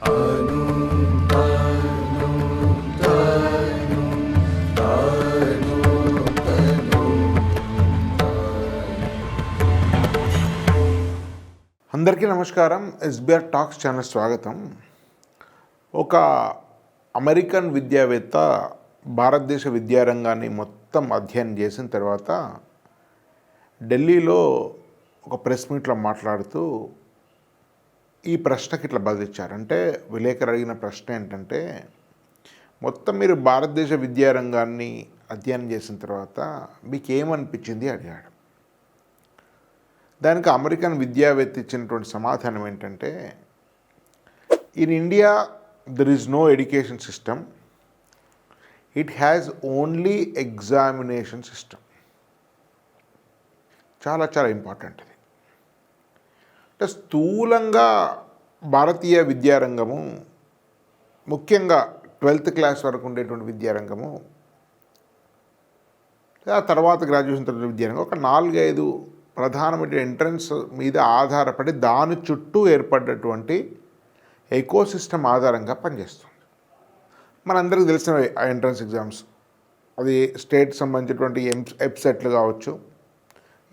అందరికీ నమస్కారం. SBR talks channel స్వాగతం. ఒక అమెరికన్ విద్యావేత్త భారతదేశ విద్యారంగాన్ని మొత్తం అధ్యయనం చేసిన తర్వాత ఢిల్లీలో ఒక ప్రెస్ మీట్లో మాట్లాడుతూ ఈ ప్రశ్నకి ఇట్లా బదిలిచ్చారు. అంటే విలేకరు అడిగిన ప్రశ్న ఏంటంటే, మొత్తం మీరు భారతదేశ విద్యారంగాన్ని అధ్యయనం చేసిన తర్వాత మీకు ఏమనిపించింది అడిగాడు. దానికి అమెరికన్ విద్యావేత్త ఇచ్చినటువంటి సమాధానం ఏంటంటే, in India there is no education system, it has only examination system. చాలా చాలా ఇంపార్టెంట్ ఇది. అంటే స్థూలంగా భారతీయ విద్యారంగము, ముఖ్యంగా 12th క్లాస్ వరకు ఉండేటువంటి విద్యారంగము, ఆ తర్వాత గ్రాడ్యుయేషన్ తర్వాత విద్యారంగం ఒక 4-5 ప్రధానమైన ఎంట్రన్స్ మీద ఆధారపడి దాని చుట్టూ ఏర్పడ్డటువంటి ఎకోసిస్టమ్ ఆధారంగా పనిచేస్తుంది. మనందరికీ తెలిసిన ఎంట్రన్స్ ఎగ్జామ్స్, అది స్టేట్ సంబంధించినటువంటి ఎప్సెట్లు కావచ్చు,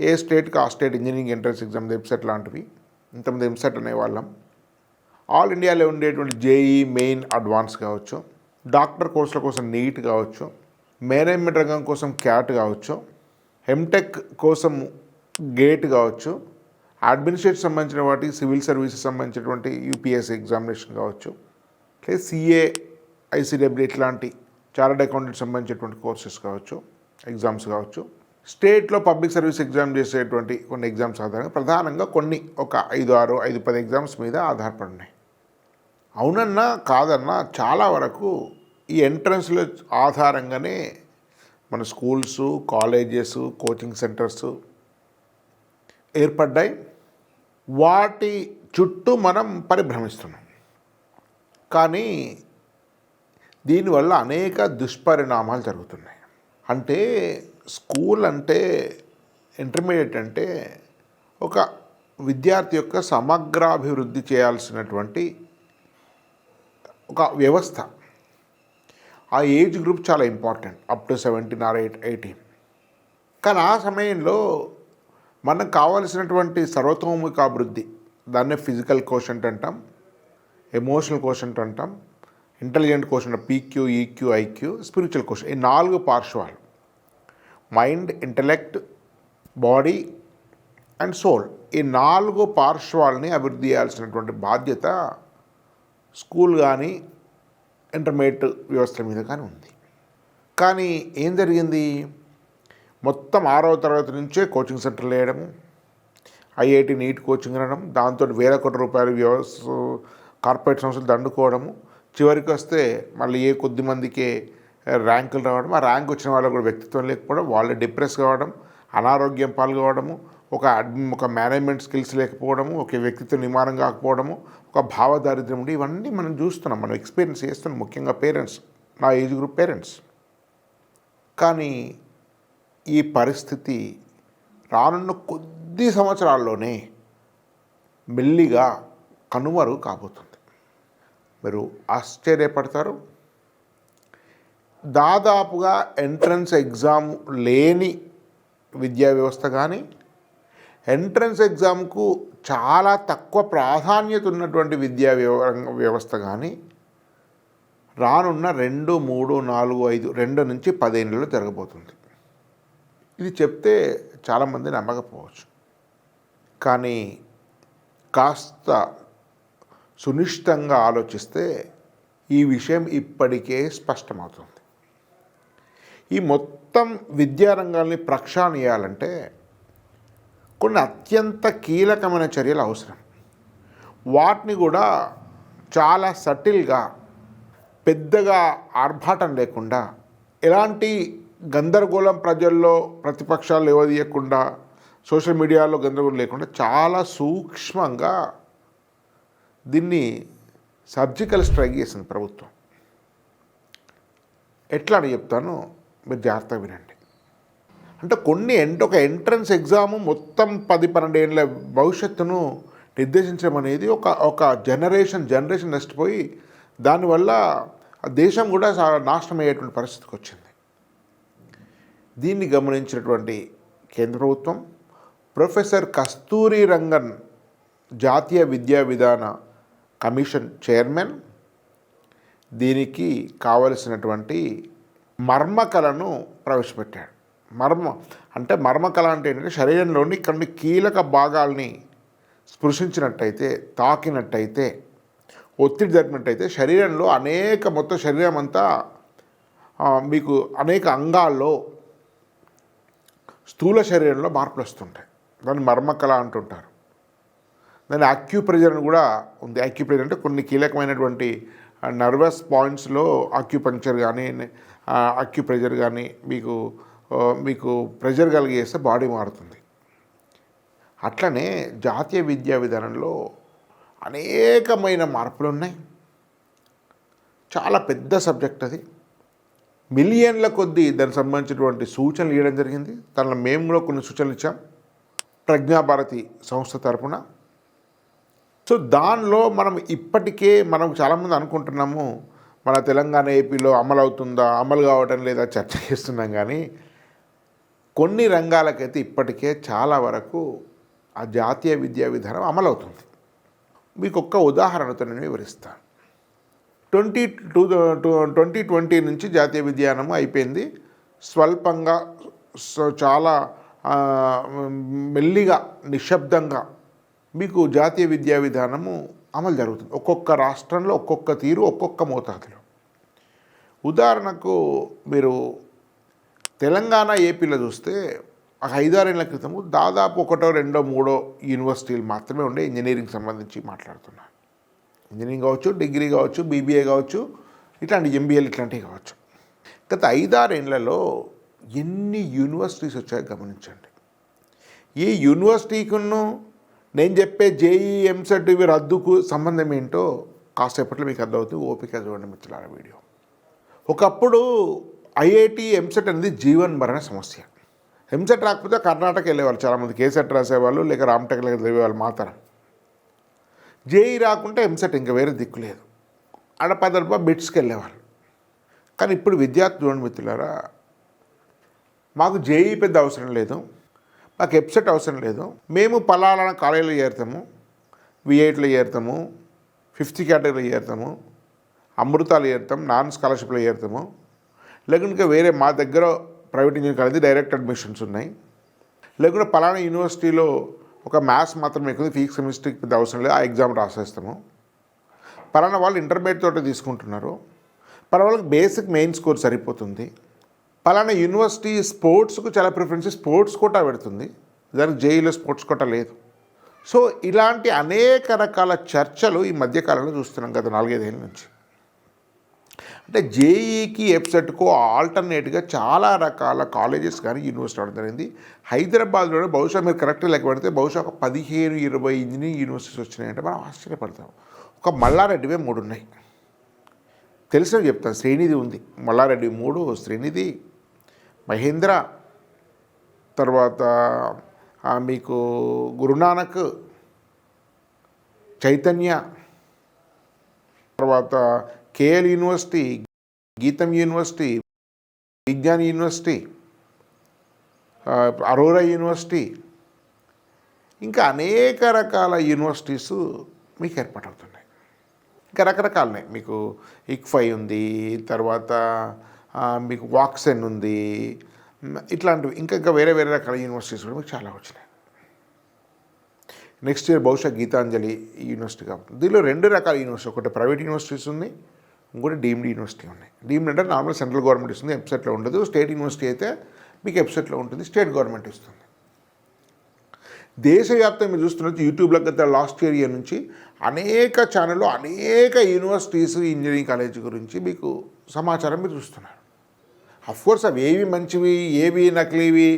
ఏ స్టేట్కి ఆ state engineering entrance exam EAPCET లాంటివి, ఇంతమంది ఎంసెట్ అనేవాళ్ళం. ఆల్ ఇండియాలో ఉండేటువంటి జేఈ మెయిన్ అడ్వాన్స్ కావచ్చు, డాక్టర్ కోర్సుల కోసం నీట్ కావచ్చు, మేనేజ్మెంట్ రంగం కోసం క్యాట్ కావచ్చు, ఎంటెక్ కోసం గేట్ కావచ్చు, అడ్మినిస్ట్రేషన్ సంబంధించిన వాటికి సివిల్ సర్వీసెస్ సంబంధించినటువంటి యూపీఎస్సీ ఎగ్జామినేషన్ కావచ్చు, లేదా సిఏ ఐసీడబ్ల్యూ ఇట్లాంటి చార్టర్డ్ అకౌంటెంట్ సంబంధించినటువంటి కోర్సెస్ కావచ్చు, ఎగ్జామ్స్ కావచ్చు, స్టేట్లో పబ్లిక్ సర్వీస్ ఎగ్జామ్ చేసేటువంటి కొన్ని ఎగ్జామ్స్ ఆధారంగా ప్రధానంగా ఒక 5-10 ఎగ్జామ్స్ మీద ఆధారపడి ఉన్నాయి. అవునన్నా కాదన్నా చాలా వరకు ఈ ఎంట్రన్స్ల ఆధారంగానే మన స్కూల్స్, కాలేజెస్, కోచింగ్ సెంటర్స్ ఏర్పడ్డాయి. వాటి చుట్టూ మనం పరిభ్రమిస్తున్నాం. కానీ దీనివల్ల అనేక దుష్పరిణామాలు జరుగుతున్నాయి. అంటే స్కూల్ అంటే, ఇంటర్మీడియట్ అంటే ఒక విద్యార్థి యొక్క సమగ్రాభివృద్ధి చేయాల్సినటువంటి ఒక వ్యవస్థ. ఆ ఏజ్ గ్రూప్ చాలా ఇంపార్టెంట్, అప్ టు 17 or 18. కానీ ఆ సమయంలో మనకు కావాల్సినటువంటి సర్వతోముఖ అభివృద్ధి, దాన్నే ఫిజికల్ కోషంట్ అంటాం, ఎమోషనల్ కోషంట్ అంటాం, intelligent quotient PQ, EQ, IQ, spiritual quotient, ఈ 4 పార్శ్వాలు, mind, intellect, body and soul, ఈ 4 పార్శ్వాలని అభివృద్ధి చేయాల్సినటువంటి బాధ్యత స్కూల్ కానీ ఇంటర్మీడియట్ వ్యవస్థల మీద కానీ ఉంది. కానీ ఏం జరిగింది, మొత్తం 6వ తరగతి నుంచే కోచింగ్ సెంటర్లు వేయడము, ఐఐటి నీట్ కోచింగ్ అనడం, దాంతో వేల కోట్ల రూపాయలు కార్పొరేట్ సంస్థలు దండుకోవడము, చివరికి వస్తే మళ్ళీ కొద్ది మందికే ర్యాంకులు రావడం, ఆ ర్యాంక్ వచ్చిన వాళ్ళకు కూడా వ్యక్తిత్వం లేకపోవడం, వాళ్ళు డిప్రెస్ కావడం, అనారోగ్యం పాల్గొవడము, ఒక మేనేజ్మెంట్ స్కిల్స్ లేకపోవడము, ఒక వ్యక్తిత్వం నిర్మాణం కాకపోవడము, ఒక భావదారిద్ర్యం ఉండి, ఇవన్నీ మనం చూస్తున్నాం, మనం ఎక్స్పీరియన్స్ చేస్తున్నాం, ముఖ్యంగా పేరెంట్స్, నా ఏజ్ గ్రూప్ పేరెంట్స్. కానీ ఈ పరిస్థితి రానున్న కొద్ది సంవత్సరాల్లోనే మెల్లిగా కనుమరుగు కాబోతుంది. మీరు ఆశ్చర్యపడతారు. దాదాపుగా ఎంట్రన్స్ ఎగ్జామ్ లేని విద్యా వ్యవస్థ కానీ, ఎంట్రన్స్ ఎగ్జామ్కు చాలా తక్కువ ప్రాధాన్యత ఉన్నటువంటి విద్యా వ్యవస్థ కానీ రానున్న 2, 3, 4, 5, 2 నుంచి 10 ఏళ్ళలో జరగబోతుంది. ఇది చెప్తే చాలామంది నమ్మకపోవచ్చు, కానీ కాస్త సునిశ్చితంగా ఆలోచిస్తే ఈ విషయం ఇప్పటికే స్పష్టమవుతుంది. ఈ మొత్తం విద్యారంగాల్ని ప్రక్షాళనీయాలంటే కొన్ని అత్యంత కీలకమైన చర్యలు అవసరం. వాటిని కూడా చాలా సటిల్గా, పెద్దగా ఆర్భాటం లేకుండా, ఎలాంటి గందరగోళం ప్రజల్లో ప్రతిపక్షాలు లేవదీయకుండా, సోషల్ మీడియాలో గందరగోళం లేకుండా చాలా సూక్ష్మంగా దీన్ని సర్జికల్ స్ట్రైక్ చేసింది ప్రభుత్వం. ఎట్లా అని చెప్తాను, మీరు జాగ్రత్తగా వినండి. అంటే ఒక ఎంట్రన్స్ ఎగ్జాము మొత్తం 10-12 ఏళ్ళ భవిష్యత్తును నిర్దేశించడం అనేది ఒక జనరేషన్ నష్టపోయి దానివల్ల ఆ దేశం కూడా నాశనం అయ్యేటువంటి పరిస్థితికి వచ్చింది. దీన్ని గమనించినటువంటి కేంద్ర ప్రభుత్వం ప్రొఫెసర్ కస్తూరి రంగన్ జాతీయ విద్యా విధాన కమిషన్ చైర్మన్ దీనికి కావలసినటువంటి మర్మకలను ప్రవేశపెట్టాడు. మర్మకళ అంటే ఏంటంటే శరీరంలోని కొన్ని కీలక భాగాల్ని స్పృశించినట్టయితే, తాకినట్టయితే, ఒత్తిడి జరిపినట్టయితే శరీరంలో మొత్తం శరీరం అంతా మీకు అనేక అంగాల్లో స్థూల శరీరంలో మార్పులు వస్తుంటాయి. దాన్ని మర్మకళ అంటుంటారు. దాని ఆక్యుప్రెజర్ కూడా ఉంది. ఆక్యుప్రెజర్ అంటే కొన్ని కీలకమైనటువంటి నర్వస్ పాయింట్స్లో ఆక్యుపంక్చర్ కానీ ఆక్యుప్రెజర్ కానీ మీకు ప్రెజర్ కలిగేస్తే బాడీ మారుతుంది. అట్లనే జాతీయ విద్యా విధానంలో అనేకమైన మార్పులు ఉన్నాయి. చాలా పెద్ద సబ్జెక్ట్ అది. మిలియన్ల కొద్దీ దానికి సంబంధించినటువంటి సూచనలు ఇవ్వడం జరిగింది. దానిలో మేము కూడా కొన్ని సూచనలు ఇచ్చాం ప్రజ్ఞాభారతి సంస్థ తరపున. సో దానిలో మనం చాలామంది అనుకుంటున్నాము మన తెలంగాణ ఏపీలో అమలు అవుతుందా, అమలు కావటం లేదా చర్చ చేస్తున్నాం. కానీ కొన్ని రంగాలకైతే ఇప్పటికే చాలా వరకు ఆ జాతీయ విద్యా విధానం అమలవుతుంది. మీకు ఒక్క ఉదాహరణతో నేను వివరిస్తాను. 2020 నుంచి జాతీయ విద్యానం అయిపోయింది. స్వల్పంగా చాలా మెల్లిగా నిశ్శబ్దంగా మీకు జాతీయ విద్యా విధానము అమలు జరుగుతుంది. ఒక్కొక్క రాష్ట్రంలో ఒక్కొక్క తీరు, ఒక్కొక్క మోతాదులో. ఉదాహరణకు మీరు తెలంగాణ ఏపీలో చూస్తే 5-6 ఏళ్ల క్రితము దాదాపు 1, 2, 3 యూనివర్సిటీలు మాత్రమే ఉండే ఇంజనీరింగ్ సంబంధించి మాట్లాడుతున్నాను. ఇంజనీరింగ్ కావచ్చు, డిగ్రీ కావచ్చు, బీబీఏ కావచ్చు, ఇట్లాంటి ఎంబీఏలు ఇట్లాంటివి కావచ్చు. గత 5-6 ఏళ్లలో ఎన్ని యూనివర్సిటీస్ వచ్చాయో గమనించండి. ఈ యూనివర్సిటీకును నేను చెప్పే జేఈ, ఎంసెట్ ఇవి రద్దుకు సంబంధం ఏంటో కాసేపట్లో మీకు అర్థమవుతుంది. ఓపిక చూడండి మిత్రులారా వీడియో. ఒకప్పుడు ఐఐటి, ఎంసెట్ అనేది జీవన్ మరణ సమస్య. ఎంసెట్ రాకపోతే కర్ణాటక వెళ్ళేవాళ్ళు చాలామంది, కేసెట్ రాసేవాళ్ళు, లేక రామ్టెక్ చదివేవాళ్ళు మాత్రం. జేఈ రాకుంటే ఎంసెట్ ఇంకా వేరే దిక్కు లేదు. ఆడ ₹10 బిట్స్కి వెళ్ళేవాళ్ళు. కానీ ఇప్పుడు విద్యార్థులు చూడండి మిత్రులారా, మాకు జేఈ పెద్ద అవసరం లేదు, మాకు ఎంసెట్ అవసరం లేదు, మేము పలానా కాలేజీలో చేరుతాము, V8లో చేరుతాము, 5th కేటగిరీలో చేరుతాము, అమృతాలు చేరుతాం, నాన్ స్కాలర్షిప్లో చేరుతాము, లేకుంటే వేరే మా దగ్గర private engineering college direct admissions ఉన్నాయి, లేకుంటే పలానా యూనివర్సిటీలో ఒక మ్యాథ్స్ మాత్రమే ఎక్కువ, ఫీజు సెమిస్టర్కి పెద్ద అవసరం లేదు, ఆ ఎగ్జామ్ రాసేస్తాము, పలానా వాళ్ళు ఇంటర్మీడియట్ తోటి తీసుకుంటున్నారు, పలానా వాళ్ళకి బేసిక్ మెయిన్ స్కోర్ సరిపోతుంది, పలానా యూనివర్సిటీ స్పోర్ట్స్కు చాలా ప్రిఫరెన్స్, స్పోర్ట్స్ కోటా పెడుతుంది, దానికి జేఈలో స్పోర్ట్స్ కోటా లేదు. సో ఇలాంటి అనేక రకాల చర్చలు ఈ మధ్యకాలంలో చూస్తున్నాం గత 4-5 ఏళ్ళ నుంచి. అంటే జేఈకి, ఎఫ్సెట్కు ఆల్టర్నేట్గా చాలా రకాల కాలేజెస్ కానీ యూనివర్సిటీ అవడం జరిగింది. హైదరాబాద్లోనే బహుశా మీరు కరెక్ట్గా లెక్క పెడితే బహుశా ఒక 15-20 ఇంజనీరింగ్ యూనివర్సిటీస్ వచ్చినాయంటే మనం ఆశ్చర్యపడతాం. ఒక మల్లారెడ్డివే 3 ఉన్నాయి. తెలిసినవి చెప్తాను. శ్రీనిధి ఉంది, మల్లారెడ్డి 3, శ్రీనిధి, మహేంద్ర, తర్వాత మీకు గురునానక్, చైతన్య, తర్వాత KL university, Gitam university, Vignan university, Aurora university, ఇంకా అనేక రకాల యూనివర్సిటీస్ మీకు ఏర్పాటవుతున్నాయి. ఇంకా రకరకాలనే మీకు ఇక్ఫై ఉంది, తర్వాత మీకు వాక్సెన్ ఉంది, ఇట్లాంటివి ఇంకా వేరే రకాల యూనివర్సిటీస్ కూడా మీకు చాలా వచ్చినాయి. నెక్స్ట్ ఇయర్ బహుశా గీతాంజలి యూనివర్సిటీ కాబట్టి దీనిలో 2 రకాల యూనివర్సిటీ, ఒకటి ప్రైవేట్ యూనివర్సిటీస్ ఉన్నాయి, ఇంకోటి డీమ్డ్ యూనివర్సిటీ ఉన్నాయి. డీమ్డ్ అంటే నార్మల్ సెంట్రల్ గవర్నమెంట్ ఇస్తుంది, వెబ్సైట్లో ఉండదు. స్టేట్ యూనివర్సిటీ అయితే మీకు వెబ్సైట్లో ఉంటుంది, స్టేట్ గవర్నమెంట్ ఇస్తుంది. దేశవ్యాప్తంగా మీరు చూస్తున్నట్టు యూట్యూబ్లో గత లాస్ట్ ఇయర్ నుంచి అనేక ఛానల్లో అనేక యూనివర్సిటీస్, ఇంజనీరింగ్ కాలేజ్ గురించి మీకు సమాచారం మీరు చూస్తున్నారు. అఫ్కోర్స్ అవి ఏవి మంచివి, ఏవి నకిలీవి,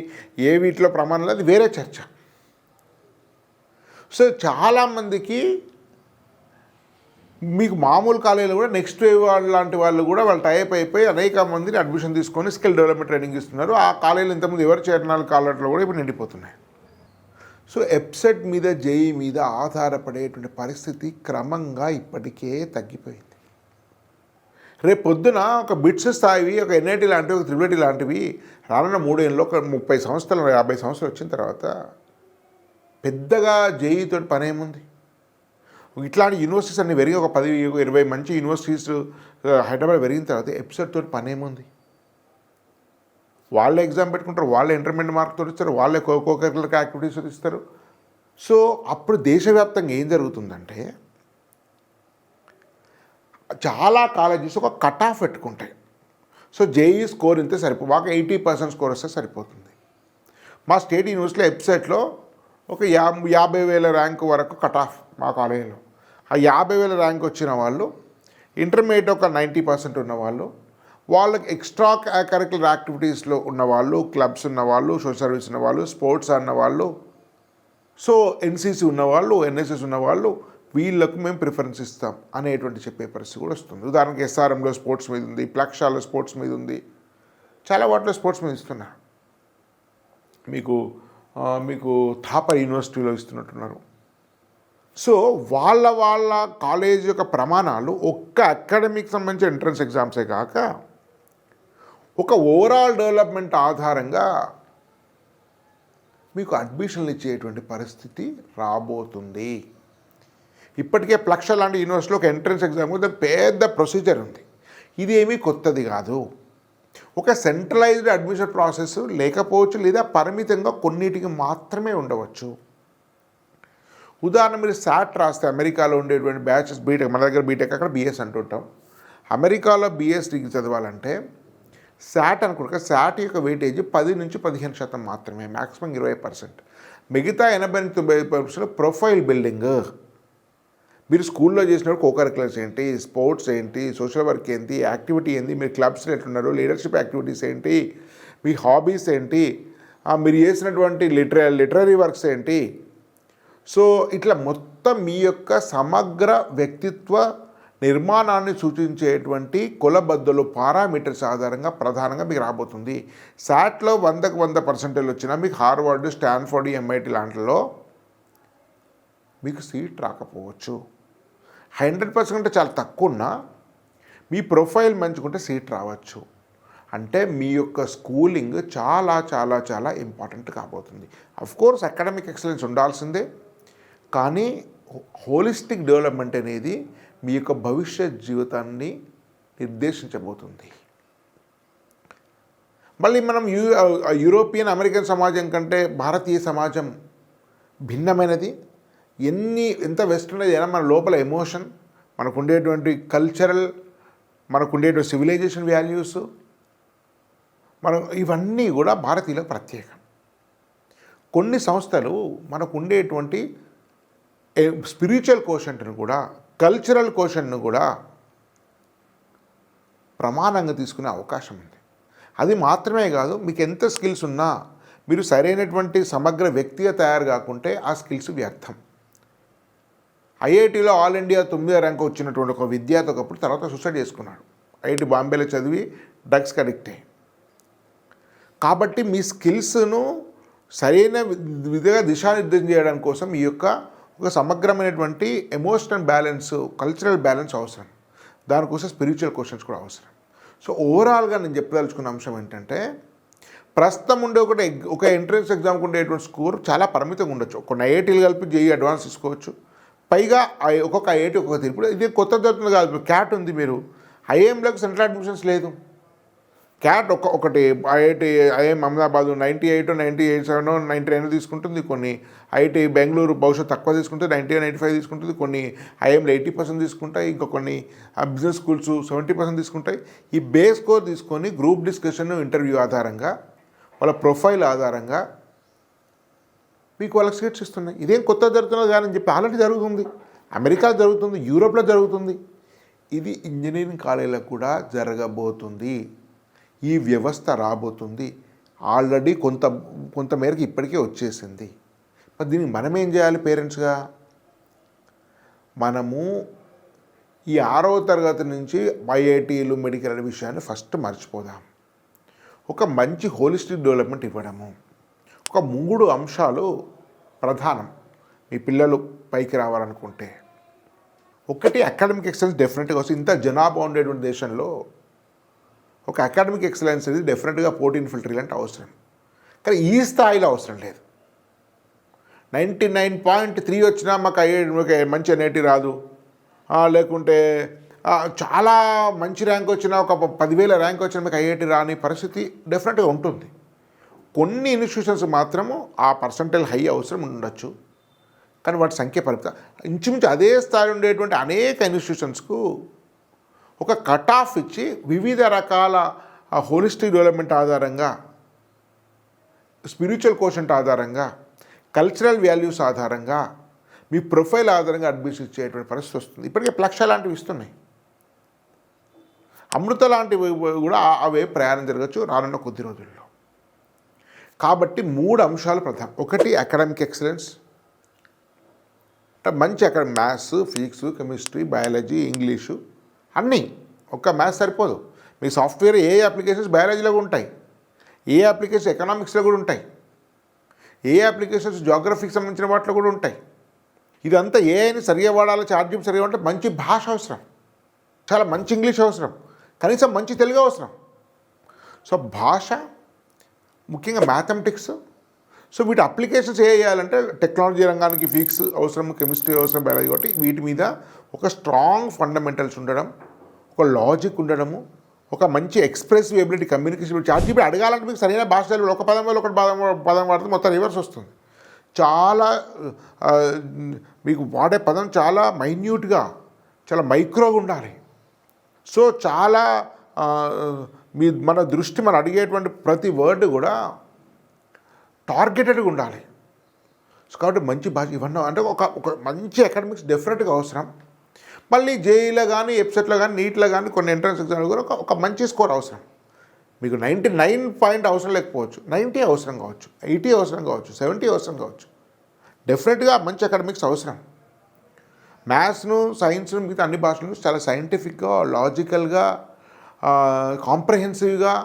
ఏ వీటిలో ప్రమాణాలు, అది వేరే చర్చ. సో చాలామందికి మీకు మామూలు కాలేజీలో కూడా నెక్స్ట్ వేవ్ లాంటి వాళ్ళు కూడా వాళ్ళు టైప్ అయిపోయి అనేక మందిని అడ్మిషన్ తీసుకొని స్కిల్ డెవలప్మెంట్ ట్రైనింగ్ ఇస్తున్నారు. ఆ కాలేజీలో ఇంతకుముందు ఎవరు చేరిన కాలేజీలో కూడా ఇప్పుడు నిండిపోతున్నాయి. సో ఎప్సెట్ మీద జేఈ మీద ఆధారపడేటువంటి పరిస్థితి క్రమంగా ఇప్పటికే తగ్గిపోయింది. రేపు పొద్దున ఒక బిట్స్ స్థాయివి, ఒక ఎన్ఐటి లాంటివి, ఒక త్రిబుల్ ఐటీ లాంటివి రానున్న 3 ఏళ్ళలో ఒక 30 సంవత్సరాలు 50 సంవత్సరాలు వచ్చిన తర్వాత పెద్దగా జేఈతో పని ఏముంది? ఇట్లాంటి యూనివర్సిటీస్ అన్ని పెరిగి ఒక 10-20 మంచి యూనివర్సిటీస్ హైదరాబాద్ పెరిగిన తర్వాత ఎప్సెట్ తోటి పని ఏముంది? వాళ్ళే ఎగ్జామ్ పెట్టుకుంటారు, వాళ్ళే ఇంటర్మీడియట్ మార్కుతో ఇస్తారు, వాళ్ళే కోకరికులర్ యాక్టివిటీస్ ఇస్తారు. సో అప్పుడు దేశవ్యాప్తంగా ఏం జరుగుతుందంటే చాలా కాలేజెస్ ఒక కట్ ఆఫ్ పెట్టుకుంటాయి. సో జేఈ స్కోర్ ఇంతే మాకు 80% స్కోర్ వస్తే సరిపోతుంది. మా స్టేట్ యూనివర్సిటీలో ఎప్సెట్లో ఒక 50,000 ర్యాంకు వరకు కట్ ఆఫ్ మా కాలేజీలో. ఆ 50,000 ర్యాంక్ వచ్చిన వాళ్ళు ఇంటర్మీడియట్ ఒక 90% ఉన్నవాళ్ళు, వాళ్ళకి ఎక్స్ట్రా కరికులర్ యాక్టివిటీస్లో ఉన్నవాళ్ళు, క్లబ్స్ ఉన్నవాళ్ళు, సోషల్ సర్వీస్ ఉన్నవాళ్ళు, స్పోర్ట్స్ ఉన్నవాళ్ళు, సో ఎన్సీసీ ఉన్నవాళ్ళు, ఎన్ఎస్ఎస్ ఉన్నవాళ్ళు, వీళ్ళకు మేము ప్రిఫరెన్స్ ఇస్తాం అనేటువంటి చెప్పే పరిస్థితి కూడా వస్తుంది. ఉదాహరణకి ఎస్ఆర్ఎంలో స్పోర్ట్స్ మీద ఉంది, ప్లక్షాలో స్పోర్ట్స్ మీద ఉంది, చాలా వాటిలో స్పోర్ట్స్ మీద ఇస్తున్నారు. మీకు థాపర్ యూనివర్సిటీలో ఇస్తున్నట్టున్నారు. సో వాళ్ళ కాలేజ్ యొక్క ప్రమాణాలు ఒక్క అకాడమిక్ సంబంధించిన ఎంట్రన్స్ ఎగ్జామ్సే కాక ఒక ఓవరాల్ డెవలప్మెంట్ ఆధారంగా మీకు అడ్మిషన్లు ఇచ్చేటువంటి పరిస్థితి రాబోతుంది. ఇప్పటికే ప్లక్ష లాంటి యూనివర్సిటీలో ఒక ఎంట్రన్స్ ఎగ్జామ్ పెద్ద ప్రొసీజర్ ఉంది. ఇది ఏమీ కొత్తది కాదు. ఒక సెంట్రలైజ్డ్ అడ్మిషన్ ప్రాసెస్ లేకపోవచ్చు, లేదా పరిమితంగా కొన్నిటికి మాత్రమే ఉండవచ్చు. ఉదాహరణ మీరు శాట్ రాస్తే అమెరికాలో ఉండేటువంటి బ్యాచెస్ బీటెక్, మన దగ్గర బీటెక్ అక్కడ బీఎస్ అంటుంటాం. అమెరికాలో బీఎస్ డిగ్రీ చదవాలంటే శాట్ అనుకుంటా, శాట్ యొక్క వెయిటేజ్ 10 నుంచి 15% మాత్రమే, మ్యాక్సిమం 20%. మిగతా 80-90% ప్రొఫైల్ బిల్డింగ్. మీరు స్కూల్లో చేసినప్పుడు కోకరికులర్స్ ఏంటి, స్పోర్ట్స్ ఏంటి, సోషల్ వర్క్ ఏంటి, యాక్టివిటీ ఏంటి, మీరు క్లబ్స్లో ఎట్లున్నారు, లీడర్షిప్ యాక్టివిటీస్ ఏంటి, మీ హాబీస్ ఏంటి, మీరు చేసినటువంటి లిటరరీ వర్క్స్ ఏంటి. సో ఇట్లా మొత్తం మీ యొక్క సమగ్ర వ్యక్తిత్వ నిర్మాణాన్ని సూచించేటువంటి కొలబద్దలు పారామీటర్స్ ఆధారంగా ప్రధానంగా మీకు రాబోతుంది. శాట్లో 100కు 100% వచ్చినా మీకు హార్వర్డ్, స్టాన్ఫోర్డ్, ఎంఐటి లాంటిలో మీకు సీట్ రాకపోవచ్చు. 100% చాలా తక్కువ ఉన్నా మీ ప్రొఫైల్ మంచుకుంటే సీట్ రావచ్చు. అంటే మీ యొక్క స్కూలింగ్ చాలా చాలా చాలా ఇంపార్టెంట్ కాబోతుంది. అఫ్కోర్స్ అకాడమిక్ ఎక్సలెన్స్ ఉండాల్సిందే, కానీ హోలిస్టిక్ డెవలప్మెంట్ అనేది మీ యొక్క భవిష్యత్ జీవితాన్ని నిర్దేశించబోతుంది. మళ్ళీ మనం యూరోపియన్ అమెరికన్ సమాజం కంటే భారతీయ సమాజం భిన్నమైనది. ఎంత వెస్టర్న్ అయినా మన లోపల ఎమోషన్, మనకు ఉండేటువంటి కల్చరల్, మనకు ఉండేటువంటి సివిలైజేషన్ వాల్యూస్, ఇవన్నీ కూడా భారతీయులకు ప్రత్యేకం. కొన్ని సంస్థలు మనకు ఉండేటువంటి స్పిరిచువల్ కోషంట్ను కూడా, కల్చరల్ కోషంట్ను కూడా ప్రమాణంగా తీసుకునే అవకాశం ఉంది. అది మాత్రమే కాదు, మీకు ఎంత స్కిల్స్ ఉన్నా మీరు సరైనటువంటి సమగ్ర వ్యక్తిగా తయారు కాకుంటే ఆ స్కిల్స్ వ్యర్థం. ఐఐటీలో ఆల్ ఇండియా 9వ ర్యాంక్ వచ్చినటువంటి ఒక విద్యార్థి ఒకప్పుడు తర్వాత సూసైడ్ చేసుకున్నాడు. ఐఐటి బాంబేలో చదివి డ్రగ్స్కి అడిక్ట్ అయ్యి. కాబట్టి మీ స్కిల్స్ను సరైన విధిగా దిశానిర్దేశం చేయడం కోసం ఈ యొక్క ఒక సమగ్రమైనటువంటి ఎమోషనల్ బ్యాలెన్స్, కల్చరల్ బ్యాలెన్స్ అవసరం. దానికోసం స్పిరిచువల్ క్వశ్చన్స్ కూడా అవసరం. సో ఓవరాల్గా నేను చెప్పదలుచుకున్న అంశం ఏంటంటే, ప్రస్తుతం ఉండే ఒక ఎంట్రన్స్ ఎగ్జామ్కి ఉండేటువంటి స్కోర్ చాలా పరిమితంగా ఉండొచ్చు. కొన్ని ఐఐటీలు కలిపి జేఈ అడ్వాన్స్ తీసుకోవచ్చు. పైగా ఒక్కొక్క ఐఐటీ ఒక్కొక్క తీర్పు. ఇది కొత్త జరుగుతుంది కాదు. క్యాట్ ఉంది. మీరు ఐఏఎంలకు సెంట్రల్ అడ్మిషన్స్ లేదు. క్యాట్ ఒకటి ఐఐఎం అహ్మదాబాద్ 98, 97, 99 తీసుకుంటుంది. కొన్ని ఐఐటి బెంగళూరు భవిష్యత్ తక్కువ తీసుకుంటే 90, 95 తీసుకుంటుంది. కొన్ని ఐఐఎంలు 80% తీసుకుంటాయి. ఇంకా కొన్ని బిజినెస్ స్కూల్స్ 70% తీసుకుంటాయి. ఈ బేస్ స్కోర్ తీసుకొని గ్రూప్ డిస్కషన్, ఇంటర్వ్యూ ఆధారంగా, వాళ్ళ ప్రొఫైల్ ఆధారంగా మీకు వాళ్ళకి సీట్స్ ఇస్తున్నాయి. ఇదేం కొత్త జరుగుతున్నది కానీ చెప్పి ఆల్రెడీ జరుగుతుంది. అమెరికాలో జరుగుతుంది, యూరోప్లో జరుగుతుంది. ఇది ఇంజనీరింగ్ కాలేజీలకు కూడా జరగబోతుంది. ఈ వ్యవస్థ రాబోతుంది. ఆల్రెడీ కొంతమేరకు ఇప్పటికే వచ్చేసింది. మరి దీనికి మనం ఏం చేయాలి పేరెంట్స్గా? మనము ఈ 6వ తరగతి నుంచి ఐఐటీలు, మెడికల్ అనే విషయాన్ని ఫస్ట్ మర్చిపోదాం. ఒక మంచి హోలిస్టిక్ డెవలప్మెంట్ ఇవ్వడము, ఒక 3 అంశాలు ప్రధానం మీ పిల్లలు పైకి రావాలనుకుంటే. ఒకటి అకాడమిక్ ఎక్సలెన్స్ డెఫినెట్గా వస్తుంది. ఇంత జనాభా ఉండేటువంటి దేశంలో ఒక అకాడమిక్ ఎక్సలెన్స్ అనేది డెఫినెట్గా పోటీని ఫిల్టర్ అంటే అవసరం. కానీ ఈ స్థాయిలో అవసరం లేదు. 99.3 వచ్చినా మాకు మంచి ఎన్ఐటి రాదు, లేకుంటే చాలా మంచి ర్యాంక్ వచ్చినా ఒక 10,000 ర్యాంక్ వచ్చినా మీకు ఐఐటి రాని పరిస్థితి డెఫినెట్గా ఉంటుంది. కొన్ని ఇన్స్టిట్యూషన్స్ మాత్రము ఆ పర్సంటేజ్ హై అవసరం ఉండొచ్చు, కానీ వాటి సంఖ్య పరిమితం. ఇంచుమించు అదే స్థాయి ఉండేటువంటి అనేక ఇన్స్టిట్యూషన్స్కు ఒక కట్ ఆఫ్ ఇచ్చి వివిధ రకాల హోలిస్టిక్ డెవలప్మెంట్ ఆధారంగా, స్పిరిచువల్ కోషెంట్ ఆధారంగా, కల్చరల్ వాల్యూస్ ఆధారంగా, మీ ప్రొఫైల్ ఆధారంగా అడ్మిషన్ ఇచ్చేటువంటి పరిస్థితి వస్తుంది. ఇప్పటికే ప్లక్ష లాంటివి ఇస్తున్నాయి, అమృత లాంటివి కూడా అవే ప్రయాణం జరగచ్చు రానున్న కొద్ది రోజుల్లో. కాబట్టి 3 అంశాలు ప్రధానం. ఒకటి అకాడమిక్ ఎక్సలెన్స్, మంచి అక్కడ maths, physics, chemistry, biology, English అన్నీ. ఒక్క మ్యాథ్స్ సరిపోదు. మీ సాఫ్ట్వేర్ ఏ అప్లికేషన్స్ బయాలజీలో కూడా ఉంటాయి, ఏ అప్లికేషన్స్ ఎకనామిక్స్లో కూడా ఉంటాయి, ఏ అప్లికేషన్స్ జాగ్రఫీకి సంబంధించిన వాటిలో కూడా ఉంటాయి. ఇదంతా ఏఐని సరిగా వాడాలి, చార్జింగ్ సరిగా అంటే మంచి భాష అవసరం, చాలా మంచి ఇంగ్లీష్ అవసరం, కనీసం మంచి తెలుగు అవసరం. సో భాష, ముఖ్యంగా మ్యాథమెటిక్స్. సో వీటి అప్లికేషన్స్ ఏ చేయాలంటే టెక్నాలజీ రంగానికి ఫిజిక్స్ అవసరం, కెమిస్ట్రీ అవసరం, బయాలజీ. కాబట్టి వీటి మీద ఒక స్ట్రాంగ్ ఫండమెంటల్స్ ఉండడం, ఒక లాజిక్ ఉండడము, ఒక మంచి ఎక్స్ప్రెసివ్ ఎబిలిటీ, కమ్యూనికేషన్. చార్జీపీ అడగాలంటే మీకు సరైన భాష తెలియదు, ఒక పదం వల్ల ఒక పదం వాడితే మొత్తం రివర్స్ వస్తుంది. చాలా మీకు వాడే పదం చాలా మైన్యూట్గా, చాలా మైక్రోగా ఉండాలి. సో చాలా మన దృష్టి, మనం అడిగేటువంటి ప్రతి వర్డ్ కూడా టార్గెటెడ్గా ఉండాలి. సో కాబట్టి మంచి భాష ఇవన్నీ అంటే ఒక మంచి అకాడమిక్స్ డెఫినెట్గా అవసరం. మళ్ళీ జేఈలో కానీ, ఎప్సెట్లో కానీ, నీట్లో కానీ, కొన్ని ఎంట్రన్స్ ఎగ్జామ్లో కూడా ఒక మంచి స్కోర్ అవసరం. మీకు 99 పాయింట్ అవసరం లేకపోవచ్చు, 90 అవసరం కావచ్చు, 80 అవసరం కావచ్చు, 70 అవసరం కావచ్చు. డెఫినెట్గా మంచి అకాడమిక్స్ అవసరం. మ్యాథ్స్ను, సైన్స్ను, మిగతా అన్ని భాషలను చాలా సైంటిఫిక్గా, లాజికల్గా, కాంప్రహెన్సివ్గా,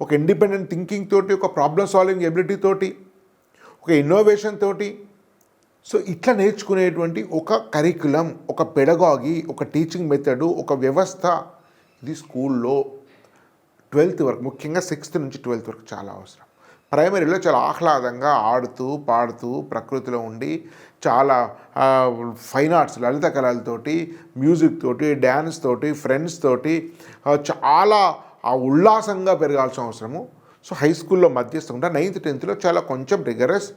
ఒక ఇండిపెండెంట్ థింకింగ్ తోటి, ఒక ప్రాబ్లమ్ సాల్వింగ్ ఎబిలిటీ తోటి, ఒక ఇన్నోవేషన్ తోటి, సో ఇట్లా నేర్చుకునేటువంటి ఒక కరికులం, ఒక పెడగాగి, ఒక టీచింగ్ మెథడు, ఒక వ్యవస్థ ఇది స్కూల్లో 12th వరకు, ముఖ్యంగా 6th నుంచి 12th వరకు చాలా అవసరం. ప్రైమరీలో చాలా ఆహ్లాదంగా ఆడుతూ పాడుతూ ప్రకృతిలో ఉండి, చాలా ఫైన్ ఆర్ట్స్, లలిత కళలతోటి, మ్యూజిక్ తోటి, డ్యాన్స్ తోటి, ఫ్రెండ్స్ తోటి చాలా ఉల్లాసంగా పెరగాల్సిన అవసరము. సో హై స్కూల్లో మధ్యస్థంగా 9th 10thలో చాలా కొంచెం రిగరస్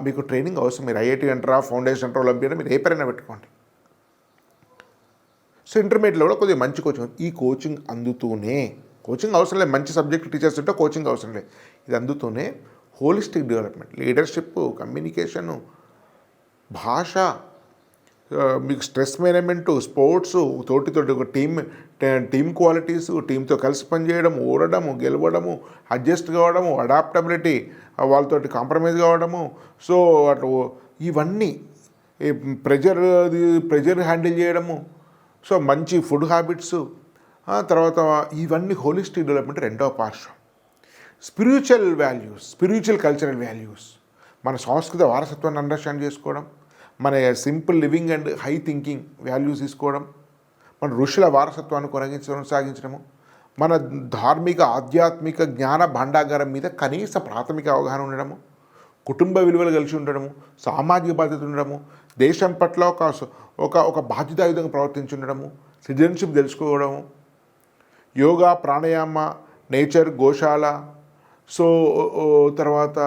మీకు ట్రైనింగ్ అవసరం. మీరు ఐఐటి అంటారా, ఫౌండేషన్ అంటారా, ఒలింపియాడ్, మీరు ఏ పేరైనా పెట్టుకోండి. సో ఇంటర్మీడియట్లో కూడా కొద్దిగా మంచి కోచింగ్, ఈ కోచింగ్ అందుతూనే, కోచింగ్ అవసరం లేదు, మంచి సబ్జెక్ట్ టీచర్స్ ఉంటే కోచింగ్ అవసరం లేదు, ఇది అందుతూనే హోలిస్టిక్ డెవలప్మెంట్, లీడర్షిప్, కమ్యూనికేషను, భాష, మీకు స్ట్రెస్ మేనేజ్మెంటు, స్పోర్ట్స్, తోటి ఒక టీమ్ క్వాలిటీసు, టీంతో కలిసి పనిచేయడం, ఓడడము, గెలవడము, అడ్జస్ట్ కావడము, అడాప్టబిలిటీ, వాళ్ళతోటి కాంప్రమైజ్ కావడము. సో అటు ఇవన్నీ ప్రెజర్ హ్యాండిల్ చేయడము, సో మంచి ఫుడ్ హ్యాబిట్స్, తర్వాత ఇవన్నీ హోలిస్టిక్ డెవలప్మెంట్ రెండవ పార్శ్వం. Spiritual values, spiritual cultural values, మన సంస్కృత వారసత్వాన్ని అండర్స్టాండ్ చేసుకోవడం, మన simple living and high thinking values తీసుకోవడం, మన ఋషుల వారసత్వాన్ని కొనసాగించడము, మన ధార్మిక, ఆధ్యాత్మిక జ్ఞాన భాండాగారం మీద కనీస ప్రాథమిక అవగాహన ఉండడము, కుటుంబ విలువలు కలిసి ఉండడము, సామాజిక బాధ్యత ఉండడము, దేశం పట్ల ఒక బాధ్యతాయుతంగా ప్రవర్తించుండడము, సిటిజన్షిప్ తెలుసుకోవడము, యోగా, ప్రాణాయామ, నేచర్, గోశాల, సో తర్వాత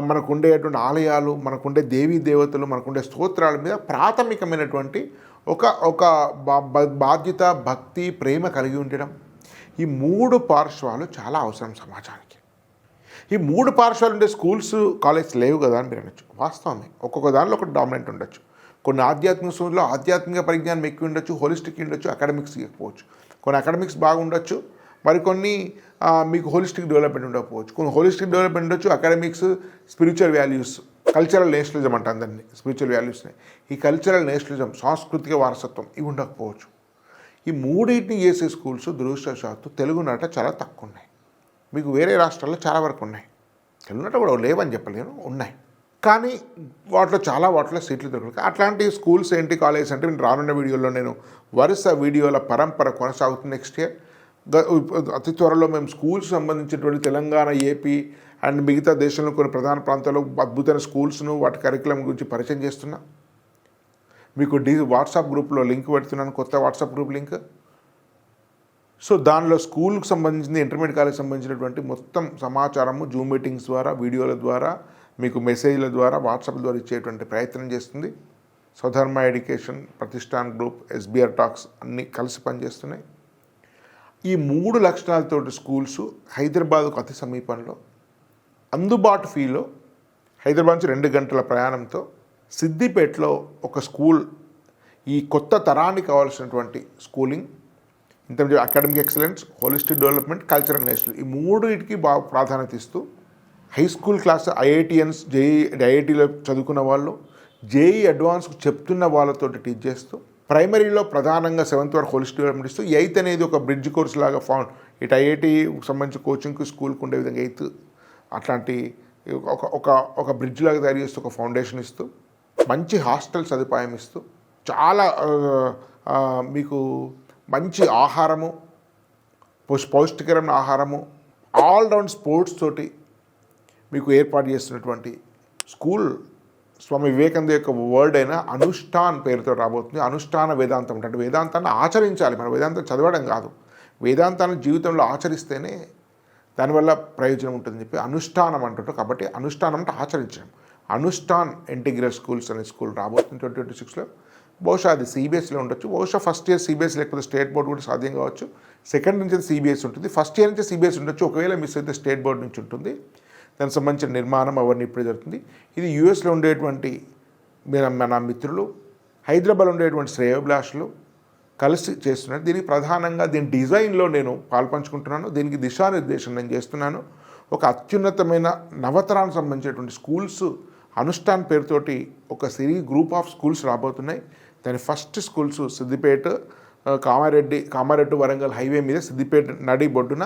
మనకుండేటువంటి ఆలయాలు, మనకుండే దేవీ దేవతలు, మనకుండే స్తోత్రాల మీద ప్రాథమికమైనటువంటి ఒక బాధ్యత, భక్తి, ప్రేమ కలిగి ఉండడం. ఈ 3 పార్శ్వాలు చాలా అవసరం సమాజానికి. ఈ 3 పార్శ్వాలు ఉండే స్కూల్స్, కాలేజ్ లేవు కదా అని మీరు అనొచ్చు. వాస్తవమే, ఒక్కొక్క దానిలో ఒకటి డామినెంట్ ఉండొచ్చు. కొన్ని ఆధ్యాత్మిక స్కూల్లో ఆధ్యాత్మిక పరిజ్ఞానం ఎక్కువ ఉండొచ్చు, హోలిస్టిక్ ఉండొచ్చు, అకాడమిక్స్ ఎక్కువచ్చు. కొన్ని అకాడమిక్స్ బాగుండొచ్చు, మరికొన్ని మీకు హోలిస్టిక్ డెవలప్మెంట్ ఉండకపోవచ్చు. కొన్ని హోలిస్టిక్ డెవలప్మెంట్ ఉండొచ్చు, academics, spiritual values, cultural nationalism అంట అందరినీ, స్పిరిచువల్ వాల్యూస్ని. ఈ కల్చరల్ నేషనలిజం, సాంస్కృతిక వారసత్వం ఇవి ఉండకపోవచ్చు. ఈ 3 చేసే స్కూల్స్ దురదృష్టవశాత్తు తెలుగునాట చాలా తక్కువ ఉన్నాయి. మీకు వేరే రాష్ట్రాల్లో చాలా వరకు ఉన్నాయి, తెలుగునాట కూడా లేవని చెప్పలేను, ఉన్నాయి. కానీ వాటిలో సీట్లు దొరకదు. అట్లాంటి స్కూల్స్ ఏంటి, కాలేజెస్ అంటే రానున్న వీడియోలో నేను వరుస వీడియోల పరంపర కొనసాగుతుంది నెక్స్ట్ ఇయర్. అతి త్వరలో మేము స్కూల్స్ సంబంధించినటువంటి తెలంగాణ, ఏపీ అండ్ మిగతా దేశంలో కొన్ని ప్రధాన ప్రాంతాల్లో అద్భుతమైన స్కూల్స్ను వాటి కరికులం గురించి పరిచయం చేస్తున్నా. మీకు వాట్సాప్ గ్రూప్లో లింక్ పెడుతున్నాను, కొత్త వాట్సాప్ గ్రూప్ లింక్. సో దానిలో స్కూల్కి సంబంధించిన, ఇంటర్మీడియట్ కాలేజ్ సంబంధించినటువంటి మొత్తం సమాచారము జూమ్ మీటింగ్స్ ద్వారా, వీడియోల ద్వారా, మీకు మెసేజ్ల ద్వారా, వాట్సాప్ ద్వారా ఇచ్చేటువంటి ప్రయత్నం చేస్తుంది. Swadharma education, Pratishthan group, SBR talks అన్నీ కలిసి పనిచేస్తున్నాయి. ఈ 3 లక్షణాలతోటి స్కూల్స్ హైదరాబాద్కు అతి సమీపంలో, అందుబాటు ఫీలో, హైదరాబాద్ నుంచి 2 గంటల ప్రయాణంతో సిద్దిపేటలో ఒక స్కూల్, ఈ కొత్త తరానికి కావాల్సినటువంటి schooling in terms of academic excellence, holistic development, cultural national, ఈ 3టికి బాగా ప్రాధాన్యత ఇస్తూ హై స్కూల్ క్లాస్ ఐఐటిఎన్స్, ఐఐటీలో చదువుకున్న వాళ్ళు, జేఈ అడ్వాన్స్కు చెప్తున్న వాళ్ళతోటి టీచ్ చేస్తూ, ప్రైమరీలో ప్రధానంగా 7th వరకు హోలిస్టిక్ డెవలప్మెంట్ ఇస్తూ, 8th అనేది ఒక బ్రిడ్జ్ కోర్స్ లాగా ఇటు ఐఐటీకి సంబంధించి కోచింగ్కి స్కూల్కి ఉండే విధంగా 8th అట్లాంటి ఒక బ్రిడ్జ్ లాగా తయారు చేస్తూ ఒక ఫౌండేషన్ ఇస్తూ, మంచి హాస్టల్ సదుపాయం ఇస్తూ, చాలా మీకు మంచి ఆహారము, పౌష్టికరమైన ఆహారము, ఆల్రౌండ్ స్పోర్ట్స్ తోటి మీకు ఏర్పాటు చేస్తున్నటువంటి స్కూల్ స్వామి వివేకానంద యొక్క వర్డ్ అయిన అనుష్ఠాన్ పేరుతో రాబోతుంది. అనుష్ఠాన వేదాంతం అంటే వేదాంతాన్ని ఆచరించాలి. మనం వేదాంతం చదవడం కాదు, వేదాంతాన్ని జీవితంలో ఆచరిస్తేనే దానివల్ల ప్రయోజనం ఉంటుందని చెప్పి అనుష్ఠానం అంటుంటారు. కాబట్టి అనుష్ఠానం అంటే ఆచరించడం. అనుష్ఠాన్ ఇంటిగ్రల్ స్కూల్స్ అనే స్కూల్ రాబోతుంది 2026లో. బహుశా అది సిబిఎస్ఈలో ఉండొచ్చు. బహుశా ఫస్ట్ ఇయర్ సిబిఎస్ఈ లేకపోతే స్టేట్ బోర్డు కూడా సాధ్యం కావచ్చు. సెకండ్ నుంచి సిబిఎస్ఈ ఉంటుంది. ఫస్ట్ ఇయర్ నుంచి సిబిఎస్ఈ ఉండొచ్చు. ఒకవేళ మిస్ అయితే స్టేట్ బోర్డు నుంచి ఉంటుంది. దానికి సంబంధించిన నిర్మాణం అవన్నీ ఇప్పుడే జరుగుతుంది. ఇది యూఎస్లో ఉండేటువంటి మన మిత్రులు, హైదరాబాద్లో ఉండేటువంటి శ్రేయోభిలాషులు కలిసి చేస్తున్నారు. దీనికి ప్రధానంగా దీని డిజైన్లో నేను పాల్పంచుకుంటున్నాను. దీనికి దిశానిర్దేశం నేను చేస్తున్నాను. ఒక అత్యున్నతమైన నవతరానికి సంబంధించినటువంటి స్కూల్స్ అనుష్ఠాన్ పేరుతోటి ఒక గ్రూప్ ఆఫ్ స్కూల్స్ రాబోతున్నాయి. దాని first schools Siddipet, Kamareddy Warangal highway మీద, సిద్దిపేట నడి బొడ్డున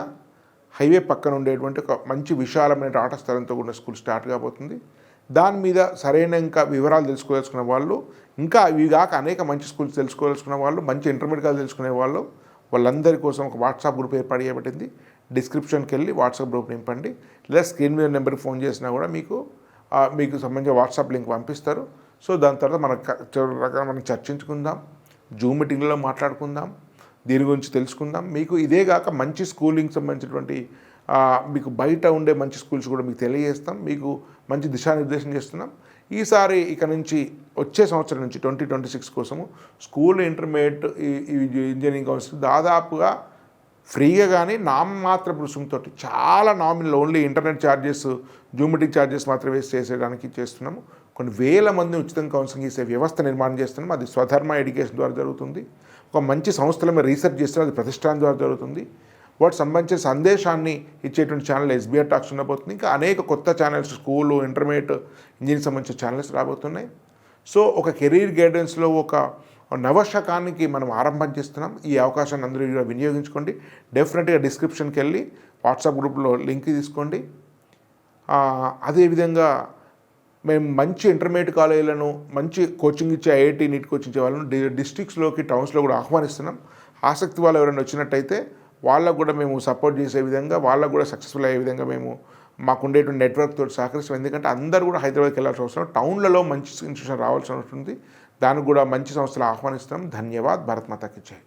హైవే పక్కన ఉండేటువంటి ఒక మంచి విశాలమైన ఆట స్థలంతో కూడిన స్కూల్ స్టార్ట్ కాబోతుంది. దాని మీద సరైన ఇంకా వివరాలు తెలుసుకోవాల్సుకున్న వాళ్ళు, ఇంకా ఇవి కాక అనేక మంచి స్కూల్స్ తెలుసుకోవాల్సుకున్న వాళ్ళు, మంచి ఇంటర్మీడియట్ తెలుసుకునే వాళ్ళు, వాళ్ళందరి కోసం ఒక వాట్సాప్ గ్రూప్ ఏర్పాటు చేయబడింది. డిస్క్రిప్షన్కి వెళ్ళి వాట్సాప్ గ్రూప్ నింపండి, లేదా స్క్రీన్ మీద నెంబర్కి ఫోన్ చేసినా కూడా మీకు సంబంధించిన వాట్సాప్ లింక్ పంపిస్తారు. సో దాని తర్వాత మనం చర్చించుకుందాం, జూమ్ మీటింగ్లో మాట్లాడుకుందాం, దీని గురించి తెలుసుకుందాం. మీకు ఇదే కాక మంచి స్కూలింగ్ సంబంధించినటువంటి మీకు బయట ఉండే మంచి స్కూల్స్ కూడా మీకు తెలియజేస్తాం, మీకు మంచి దిశానిర్దేశం చేస్తున్నాం. ఈసారి ఇక నుంచి వచ్చే సంవత్సరం నుంచి 2026 కోసము స్కూల్, ఇంటర్మీడియట్, ఇంజనీరింగ్ కౌన్సిల్ దాదాపుగా ఫ్రీగా కానీ నామమాత్రపు రుసుముతో, చాలా nominal, only internet charges, Zoom meeting charges మాత్రమే చేసేయడానికి చేస్తున్నాము. కొన్ని వేల మంది ఉచితంగా కౌన్సిలింగ్ చేసే వ్యవస్థ నిర్మాణం చేస్తున్నాము. అది స్వధర్మ ఎడ్యుకేషన్ ద్వారా జరుగుతుంది. ఒక మంచి సంస్థల మీద రీసెర్చ్ చేస్తున్నారు, అది ప్రతిష్టాన్ ద్వారా జరుగుతుంది. వాటికి సంబంధించిన సందేశాన్ని ఇచ్చేటువంటి ఛానల్ ఎస్బీఆర్ టాక్స్ ఉండబోతుంది. ఇంకా అనేక కొత్త ఛానల్స్, స్కూలు, ఇంటర్మీడియట్, ఇంజనీరింగ్ సంబంధించిన ఛానల్స్ రాబోతున్నాయి. సో ఒక కెరీర్ గైడెన్స్లో ఒక నవశకానికి మనం ఆరంభం చేస్తున్నాం. ఈ అవకాశాన్ని అందరూ వినియోగించుకోండి. డెఫినెట్గా డిస్క్రిప్షన్కి వెళ్ళి వాట్సాప్ గ్రూప్లో లింక్ తీసుకోండి. అదేవిధంగా మేము మంచి ఇంటర్మీడియట్ కాలేజీలను, మంచి కోచింగ్ ఇచ్చే ఐఐటీ, నీట్ కోచింగ్ ఇచ్చే వాళ్ళను డిస్ట్రిక్ట్స్లోకి, టౌన్స్లో కూడా ఆహ్వానిస్తున్నాం. ఆసక్తి వాళ్ళు ఎవరైనా వచ్చినట్టయితే వాళ్ళకు కూడా మేము సపోర్ట్ చేసే విధంగా, వాళ్ళకు కూడా సక్సెస్ఫుల్ అయ్యే విధంగా మేము మాకు ఉండేటువంటి నెట్వర్క్ తోటి సహకరిస్తాం. ఎందుకంటే అందరూ కూడా హైదరాబాద్కి వెళ్ళాల్సిన అవసరం, టౌన్లలో మంచి ఇన్స్టిట్యూషన్ రావాల్సిన అవసరం ఉంది. దానికి కూడా మంచి సంస్థలు ఆహ్వానిస్తున్నాం. ధన్యవాద్. భారత్ మాతాకి జై.